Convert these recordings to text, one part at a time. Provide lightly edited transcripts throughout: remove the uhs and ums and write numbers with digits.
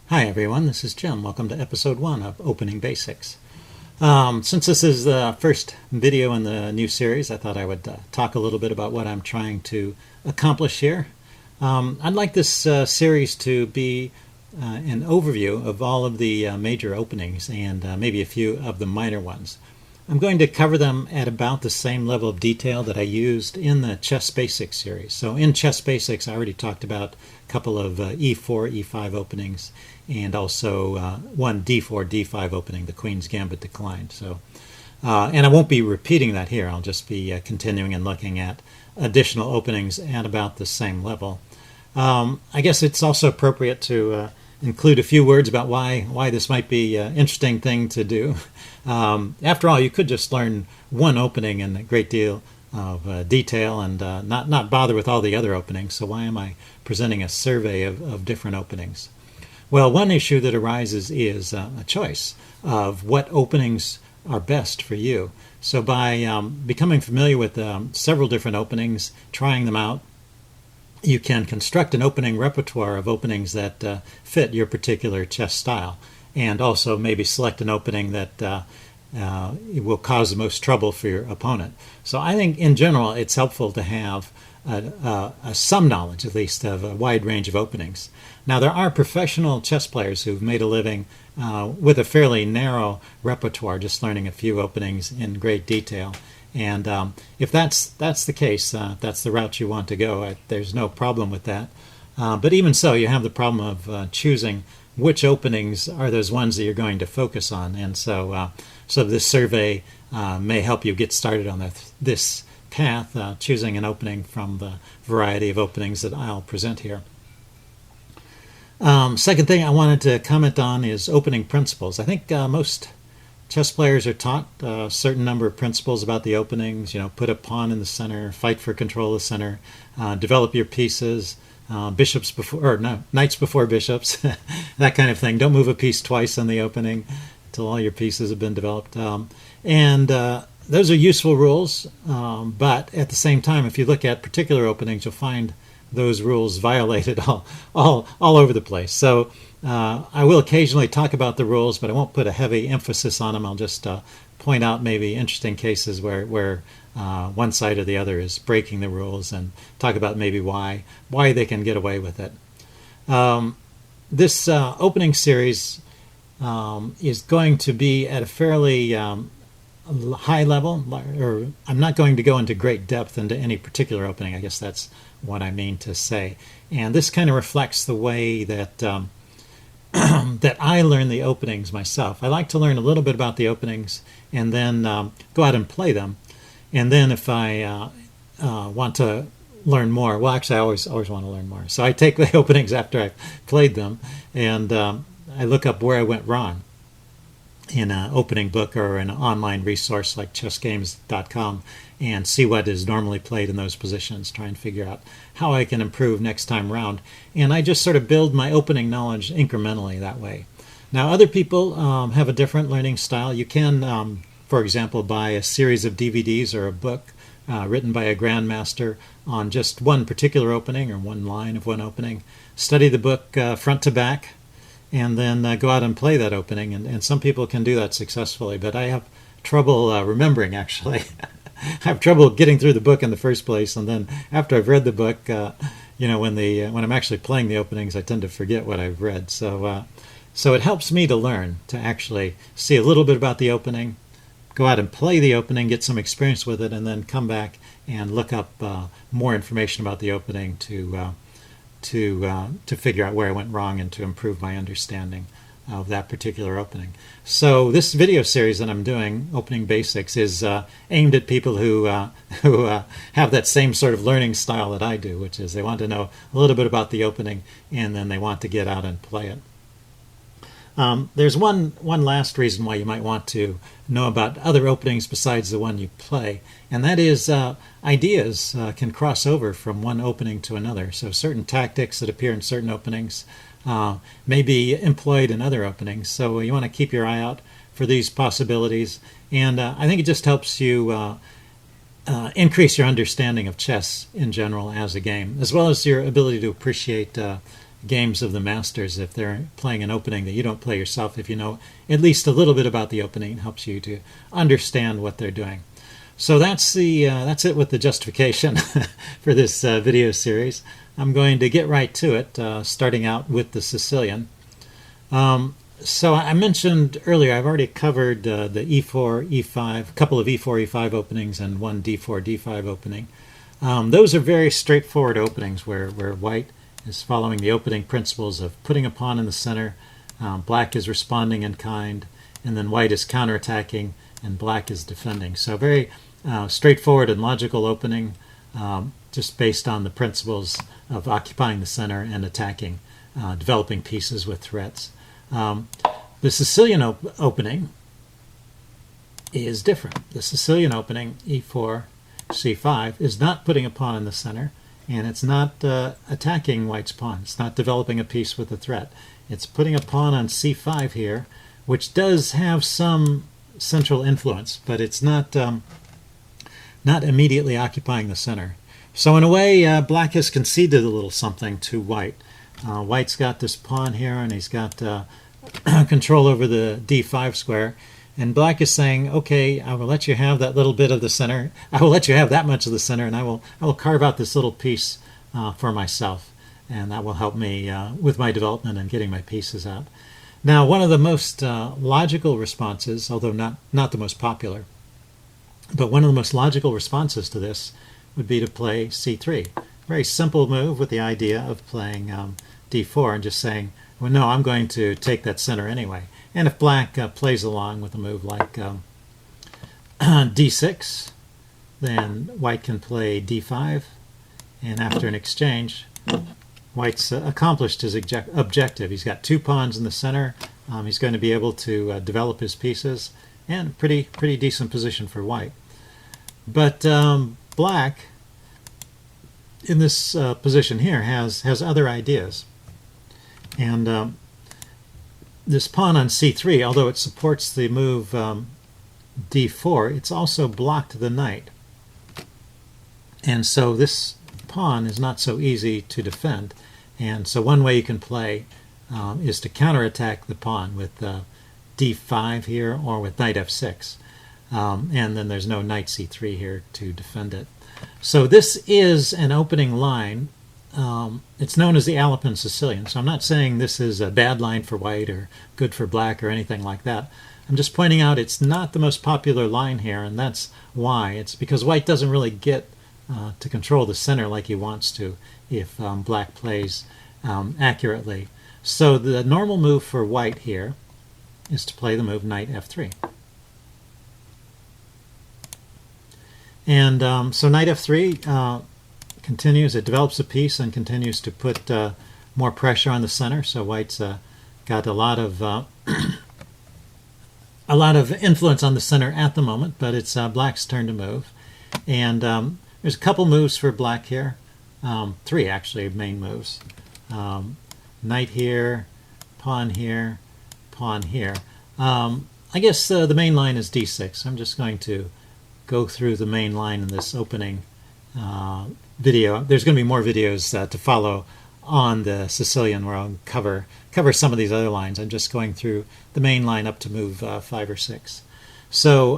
Hi everyone, this is Jim. Welcome to episode 1 of Opening Basics. Since this is the first video in the new series, I thought I would talk a little bit about what I'm trying to accomplish here. I'd like this series to be an overview of all of the major openings and maybe a few of the minor ones. I'm going to cover them at about the same level of detail that I used in the Chess Basics series. So in Chess Basics, I already talked about a couple of E4, E5 openings, and also one D4, D5 opening, the Queen's Gambit declined. So, and I won't be repeating that here. I'll just be continuing and looking at additional openings at about the same level. I guess it's also appropriate to include a few words about why this might be an interesting thing to do. After all, you could just learn one opening in a great deal of detail and not bother with all the other openings. So why am I presenting a survey of different openings? Well, one issue that arises is a choice of what openings are best for you. So by becoming familiar with several different openings, trying them out, you can construct an opening repertoire of openings that fit your particular chess style, and also maybe select an opening that will cause the most trouble for your opponent. So I think in general it's helpful to have some knowledge, at least, of a wide range of openings. Now, there are professional chess players who've made a living with a fairly narrow repertoire, just learning a few openings in great detail. And if that's the case, that's the route you want to go. There's no problem with that. But even so, you have the problem of choosing which openings are those ones that you're going to focus on. And so this survey may help you get started on this path, choosing an opening from the variety of openings that I'll present here. Second thing I wanted to comment on is opening principles. I think most chess players are taught a certain number of principles about the openings. You know, put a pawn in the center, fight for control of the center, develop your pieces, knights before bishops, that kind of thing. Don't move a piece twice in the opening until all your pieces have been developed. Those are useful rules, but at the same time, if you look at particular openings, you'll find those rules violated all over the place. So I will occasionally talk about the rules, but I won't put a heavy emphasis on them. I'll just point out maybe interesting cases where one side or the other is breaking the rules, and talk about maybe why they can get away with it. This opening series is going to be at a fairly high level, or I'm not going to go into great depth into any particular opening. I guess that's what I mean to say. And this kind of reflects the way that that I learn the openings myself. I like to learn a little bit about the openings and then go out and play them. And then if I want to learn more, well, actually I always want to learn more. So I take the openings after I've played them, and I look up where I went wrong in an opening book or an online resource like chessgames.com, and see what is normally played in those positions, try and figure out how I can improve next time around. And I just sort of build my opening knowledge incrementally that way. Now, other people have a different learning style. You can, for example, buy a series of DVDs or a book written by a grandmaster on just one particular opening or one line of one opening, study the book front to back, and then go out and play that opening. And some people can do that successfully, but I have trouble remembering, actually. I have trouble getting through the book in the first place, and then after I've read the book, when I'm actually playing the openings, I tend to forget what I've read. So it helps me to learn, to actually see a little bit about the opening, go out and play the opening, get some experience with it, and then come back and look up more information about the opening to figure out where I went wrong and to improve my understanding of that particular opening. So this video series that I'm doing, Opening Basics, is aimed at people who have that same sort of learning style that I do, which is they want to know a little bit about the opening and then they want to get out and play it. There's one last reason why you might want to know about other openings besides the one you play, and that is ideas can cross over from one opening to another. So certain tactics that appear in certain openings may be employed in other openings. So you want to keep your eye out for these possibilities, and I think it just helps you increase your understanding of chess in general as a game, as well as your ability to appreciate games of the masters, if they're playing an opening that you don't play yourself, if you know at least a little bit about the opening, it helps you to understand what they're doing. So that's it with the justification for this video series. I'm going to get right to it, starting out with the Sicilian. So I mentioned earlier, I've already covered the e4, e5, a couple of e4, e5 openings and one d4, d5 opening. Those are very straightforward openings where white is following the opening principles of putting a pawn in the center, black is responding in kind, and then white is counterattacking and black is defending. So very straightforward and logical opening, just based on the principles of occupying the center and attacking, developing pieces with threats. The Sicilian opening is different. The Sicilian opening, e4, c5, is not putting a pawn in the center, and it's not attacking white's pawn. It's not developing a piece with a threat. It's putting a pawn on c5 here, which does have some central influence, but it's not immediately occupying the center. So in a way, black has conceded a little something to white. White's got this pawn here, and he's got control over the d5 square, and black is saying, okay, I will let you have that little bit of the center. I will let you have that much of the center, and I will carve out this little piece for myself, and that will help me with my development and getting my pieces out. Now, one of the most logical responses, although not the most popular, but one of the most logical responses to this would be to play c3. Very simple move with the idea of playing d4 and just saying, well, no, I'm going to take that center anyway. And if black plays along with a move like d6, then white can play d5, and after an exchange, white's accomplished his objective. He's got two pawns in the center. He's going to be able to develop his pieces, and pretty decent position for white. But black, in this position here, has other ideas. And this pawn on c3, although it supports the move d4, it's also blocked the knight. And so this pawn is not so easy to defend. And so one way you can play is to counterattack the pawn with d5 here, or with knight f6. And then there's no knight c3 here to defend it. So this is an opening line. It's known as the Alpine Sicilian. So I'm not saying this is a bad line for white or good for black or anything like that. I'm just pointing out it's not the most popular line here, and that's why. It's because white doesn't really get to control the center like he wants to if black plays accurately. So the normal move for white here is to play the move knight f3. And so knight f3 continues. It develops a piece and continues to put more pressure on the center. So white's got a lot of influence on the center at the moment, but it's black's turn to move. And there's a couple moves for black here. Three actually main moves. Knight here, pawn here, pawn here. I guess the main line is d6. I'm just going to go through the main line in this opening video. There's going to be more videos to follow on the Sicilian where I'll cover some of these other lines. I'm just going through the main line up to move 5 or 6. So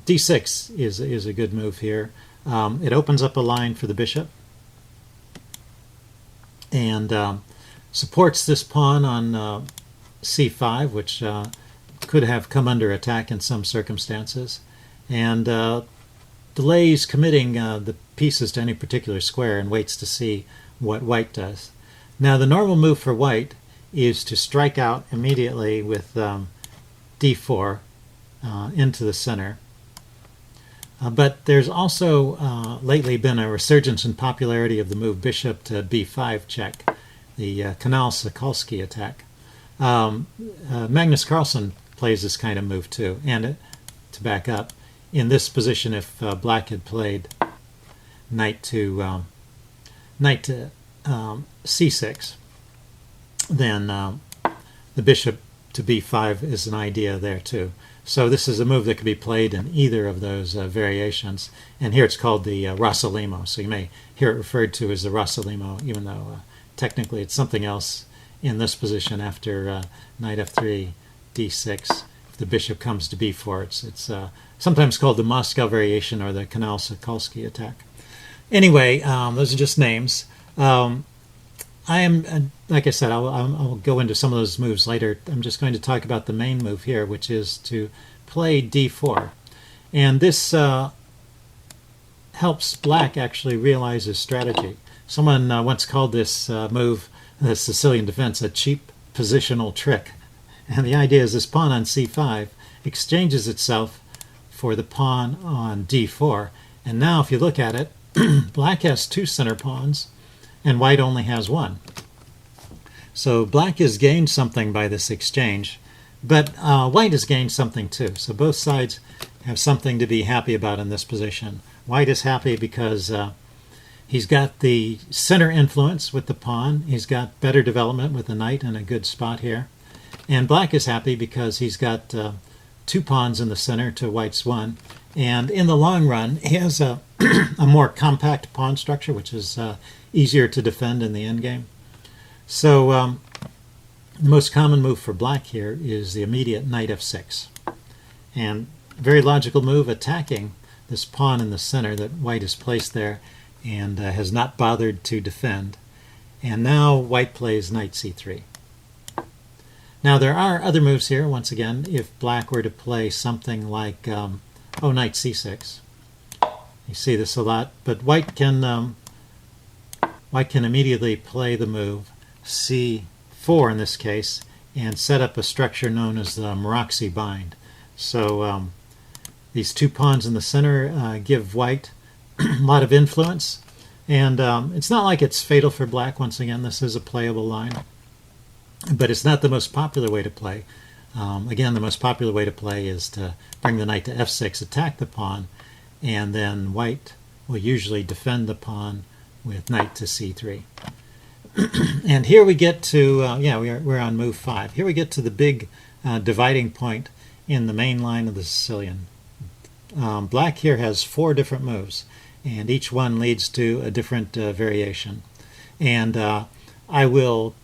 d6 is a good move here. It opens up a line for the bishop and supports this pawn on c5, which could have come under attack in some circumstances, and delays committing the pieces to any particular square and waits to see what white does. Now the normal move for white is to strike out immediately with d4 into the center. But there's also lately been a resurgence in popularity of the move bishop to b5 check, the Kanal-Sokolsky attack. Magnus Carlsen plays this kind of move too, and to back up, in this position, if black had played knight to c6, then the bishop to b5 is an idea there too. So this is a move that could be played in either of those variations, and here it's called the Rossolimo. So you may hear it referred to as the Rossolimo, even though technically it's something else in this position after knight f3, d6. If the bishop comes to b4, it's sometimes called the Moscow variation or the Kanal-Sokolsky attack. Anyway, those are just names. I am, like I said, I'll go into some of those moves later. I'm just going to talk about the main move here, which is to play d4. And this helps black actually realize his strategy. Someone once called this move, the Sicilian defense, a cheap positional trick. And the idea is this pawn on c5 exchanges itself for the pawn on d4. And now if you look at it, black has two center pawns and white only has one. So black has gained something by this exchange, but white has gained something too. So both sides have something to be happy about in this position. White is happy because he's got the center influence with the pawn. He's got better development with the knight in a good spot here. And black is happy because he's got two pawns in the center to white's one. And in the long run, he has a more compact pawn structure, which is easier to defend in the endgame. So the most common move for black here is the immediate knight f6. And very logical move, attacking this pawn in the center that white has placed there and has not bothered to defend. And now white plays knight c3. Now there are other moves here, once again, if black were to play something like, knight c6. You see this a lot, but white can immediately play the move c4 in this case and set up a structure known as the Maroczy bind. So these two pawns in the center give white a lot of influence, and it's not like it's fatal for black. Once again, this is a playable line, but it's not the most popular way to play. Again, the most popular way to play is to bring the knight to f6, attack the pawn, and then white will usually defend the pawn with knight to c3. And here we get to, we're on move 5. Here we get to the big dividing point in the main line of the Sicilian. Black here has 4 different moves, and each one leads to a different variation. And I will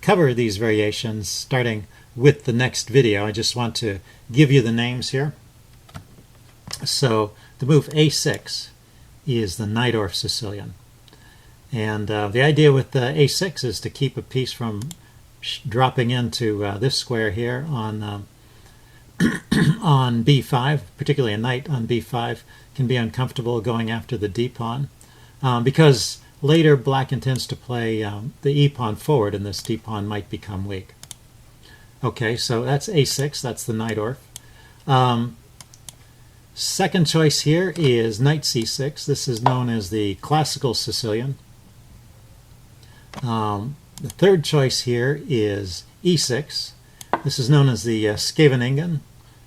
cover these variations starting with the next video. I just want to give you the names here. So the move a6 is the Najdorf Sicilian. And the idea with a6 is to keep a piece from dropping into this square here on on b5, particularly a knight on b5 can be uncomfortable going after the d-pawn because later black intends to play the e-pawn forward and this d-pawn might become weak. Okay, so that's a6, that's the Najdorf. Second choice here is knight c6. This is known as the classical Sicilian. The third choice here is e6. This is known as the Scheveningen,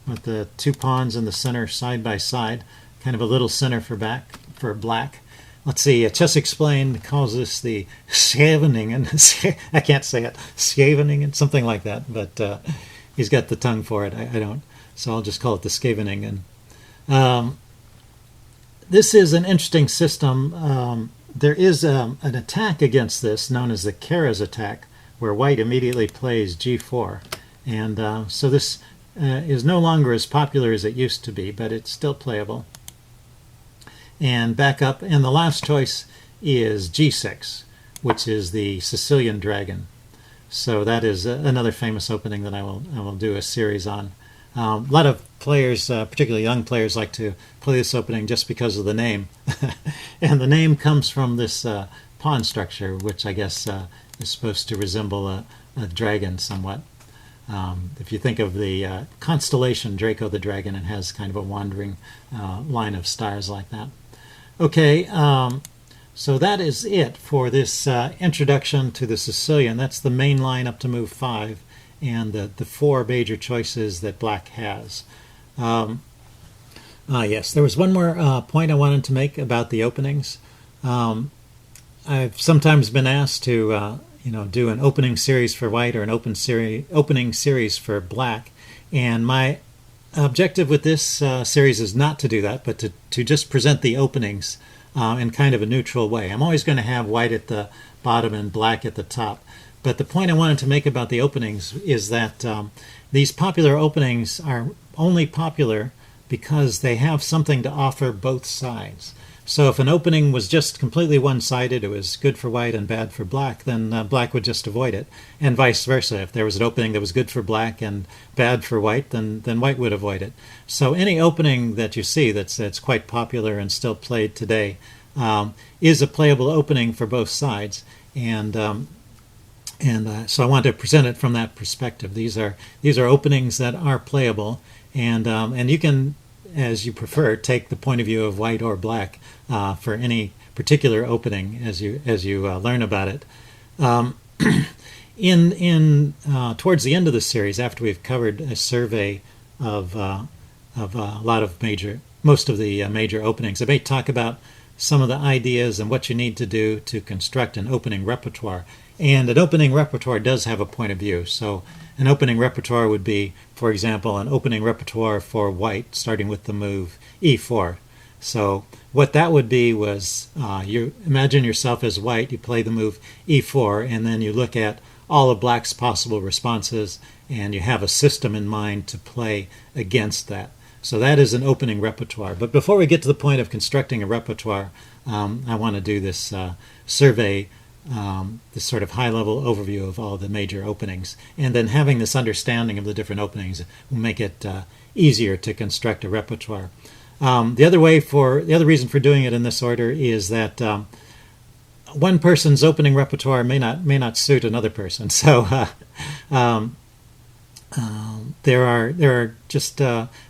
with the two pawns in the center side by side, kind of a little center for black. Let's see, Chess Explained calls this the Scheveningen. I can't say it. Scheveningen, something like that, but he's got the tongue for it. I don't, so I'll just call it the Scheveningen. This is an interesting system. There is an attack against this known as the Keres attack, where white immediately plays g4. And so this is no longer as popular as it used to be, but it's still playable. And back up, and the last choice is g6, which is the Sicilian dragon. So that is another famous opening that I will do a series on. A lot of players, particularly young players, like to play this opening just because of the name. And the name comes from this pawn structure, which I guess is supposed to resemble a dragon somewhat. If you think of the constellation Draco the Dragon, it has kind of a wandering line of stars like that. Okay, so that is it for this introduction to the Sicilian. That's the main line up to move 5 and the 4 major choices that black has. Yes, there was one more point I wanted to make about the openings. I've sometimes been asked to do an opening series for white or an opening series for black, and my objective with this series is not to do that, but to just present the openings in kind of a neutral way. I'm always going to have white at the bottom and black at the top. But the point I wanted to make about the openings is that these popular openings are only popular because they have something to offer both sides. So if an opening was just completely one-sided, it was good for white and bad for black, then black would just avoid it. And vice versa. If there was an opening that was good for black and bad for white, then white would avoid it. So any opening that you see that's quite popular and still played today is a playable opening for both sides. And so I want to present it from that perspective. These are openings that are playable, and you can, as you prefer, take the point of view of white or black for any particular opening as you learn about it. Towards the end of the series, after we've covered a survey of most of the major openings, I may talk about some of the ideas and what you need to do to construct an opening repertoire. And an opening repertoire does have a point of view. So an opening repertoire would be, for example, an opening repertoire for white, starting with the move e4. So what that would be was, you imagine yourself as white, you play the move e4, and then you look at all of black's possible responses, and you have a system in mind to play against that. So that is an opening repertoire. But before we get to the point of constructing a repertoire, I want to do this survey, this sort of high-level overview of all the major openings. And then having this understanding of the different openings will make it easier to construct a repertoire. The other reason for doing it in this order is that one person's opening repertoire may not suit another person. So there are just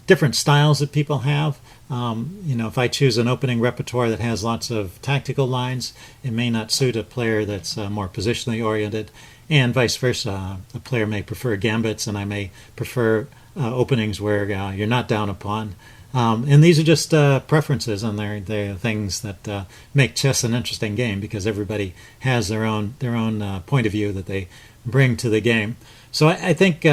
different styles that people have. If I choose an opening repertoire that has lots of tactical lines, it may not suit a player that's more positionally oriented, and vice versa. A player may prefer gambits, and I may prefer openings where you're not down a pawn. And these are just preferences, and they're things that make chess an interesting game because everybody has their own point of view that they bring to the game. So I think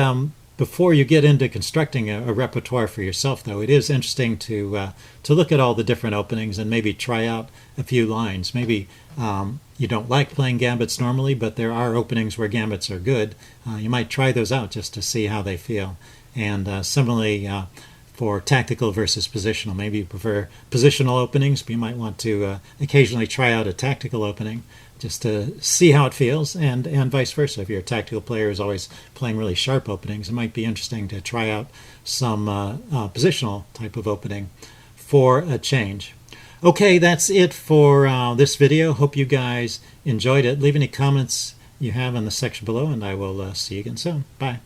before you get into constructing a repertoire for yourself, though, it is interesting to look at all the different openings and maybe try out a few lines. Maybe you don't like playing gambits normally, but there are openings where gambits are good. You might try those out just to see how they feel. And similarly, for tactical versus positional, maybe you prefer positional openings, but you might want to occasionally try out a tactical opening just to see how it feels, and vice versa. If you're a tactical player who's always playing really sharp openings, it might be interesting to try out some positional type of opening for a change. Okay, that's it for this video. Hope you guys enjoyed it. Leave any comments you have in the section below, and I will see you again soon. Bye.